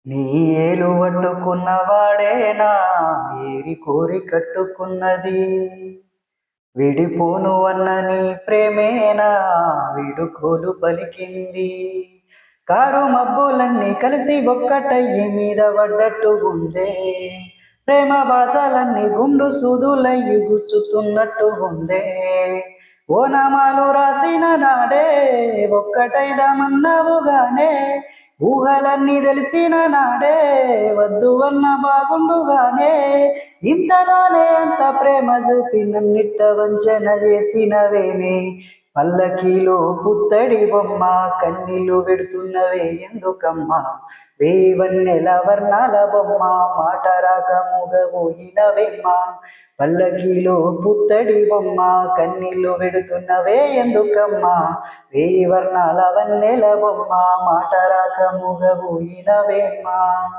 నీ ఏలు పట్టుకున్నవాడేనా ఏరి కోరి కట్టుకున్నది. విడిపోను అన్న నీ ప్రేమేనా విడుకోలు పలికింది. కారు మబ్బులన్నీ కలిసి ఒక్కటయ్యి మీద పడ్డట్టు ఉందే. ప్రేమ భాషలన్నీ గుండు సూదులయ్యి గుచ్చుతున్నట్టు ఉందే. ఓనామాలు రాసిన నాడే ఒక్కటైదామన్నావుగానే. ఊహలన్నీ తెలిసిన నాడే వద్దు అన్న బాగుండుగానే. ఇంతలోనే అంత ప్రేమ చూపి నన్నిట్ట వంచన చేసినవేమే. పల్లకీలో పుత్తడి బొమ్మ కన్నీళ్ళు పెడుతున్నవే ఎందుకమ్మా. వేవన్నెల వర్ణాల బొమ్మ మాట రాక మూగబోయినవేమ్మా. పల్లకీలో పుత్తడి బొమ్మ కన్నీళ్ళు పెడుతున్నవే ఎందుకమ్మా. వేవర్ణాల వన్నెల బొమ్మ మాట రాక మూగబోయినవేమ్మా.